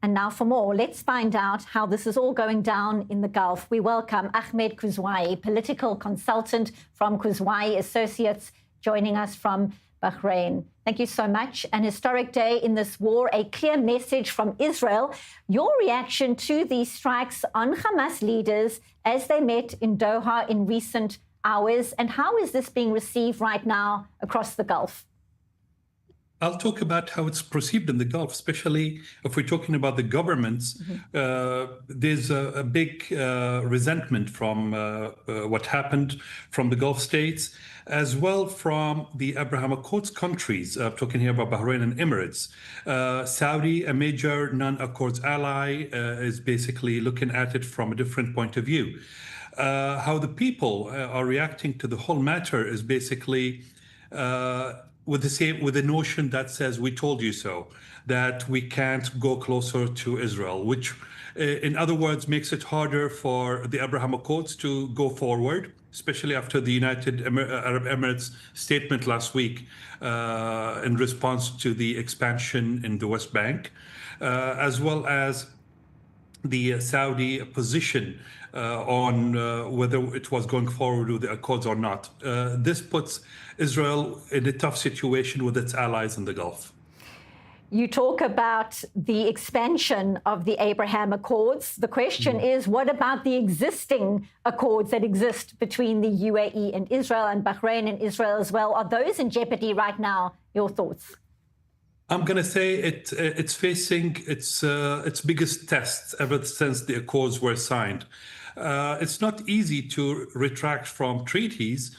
And now for more, let's find out how this is all going down in the Gulf. We welcome Ahmed Khuzaie, political consultant from Khuzaie Associates, joining us from Bahrain. Thank you so much. An historic day in this war, a clear message from Israel. Your reaction to these strikes on Hamas leaders as they met in Doha in recent hours, and how is this being received right now across the Gulf? I'll talk about how it's perceived in the Gulf, especially if we're talking about the governments. There's a big resentment from what happened from the Gulf states, as well from the Abraham Accords countries. Talking here about Bahrain and Emirates. Saudi, a major non-Accords ally, is basically looking at it from a different point of view. How the people are reacting to the whole matter is basically with the notion that says, we told you so, that we can't go closer to Israel, which in other words makes it harder for the Abraham Accords to go forward, especially after the United Arab Emirates statement last week in response to the expansion in the West Bank, as well as the Saudi position on whether it was going forward with the Accords or not. This puts Israel in a tough situation with its allies in the Gulf. You talk about the expansion of the Abraham Accords. The question is, what about the existing accords that exist between the UAE and Israel, and Bahrain and Israel as well? Are those in jeopardy right now? Your thoughts? I'm going to say it's facing its biggest tests ever since the Accords were signed. It's not easy to retract from treaties,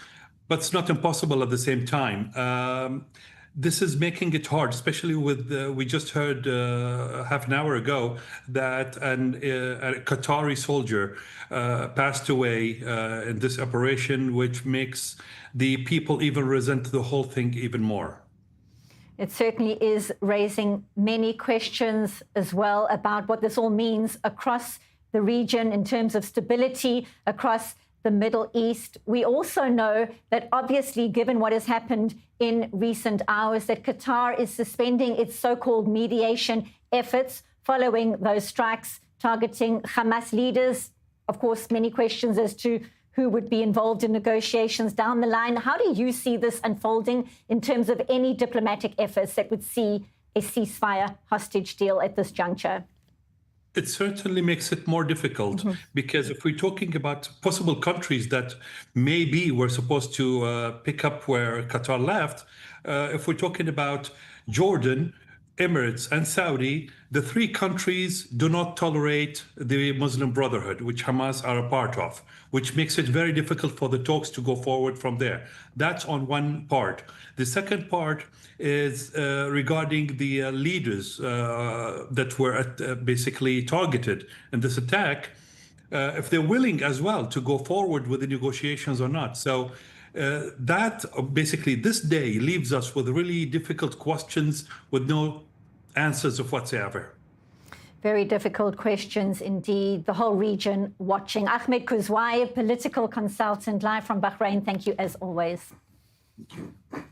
but it's not impossible at the same time. This is making it hard, especially with, we just heard half an hour ago that a Qatari soldier passed away in this operation, which makes the people even resent the whole thing even more. It certainly is raising many questions as well about what this all means across the region in terms of stability across the Middle East. We also know that obviously, given what has happened in recent hours, that Qatar is suspending its so-called mediation efforts following those strikes targeting Hamas leaders. Of course, many questions as to who would be involved in negotiations down the line. How do you see this unfolding in terms of any diplomatic efforts that would see a ceasefire hostage deal at this juncture? It certainly makes it more difficult because if we're talking about possible countries that maybe were supposed to pick up where Qatar left, if we're talking about Jordan, Emirates and Saudi, the three countries do not tolerate the Muslim Brotherhood, which Hamas are a part of, which makes it very difficult for the talks to go forward from there. That's on one part. The second part is regarding the leaders that were basically targeted in this attack, if they're willing as well to go forward with the negotiations or not. So that basically this day leaves us with really difficult questions with no answers of whatsoever. Very difficult questions indeed. The whole region watching. Ahmed Khuzaie, political consultant, live from Bahrain. Thank you as always. Thank you.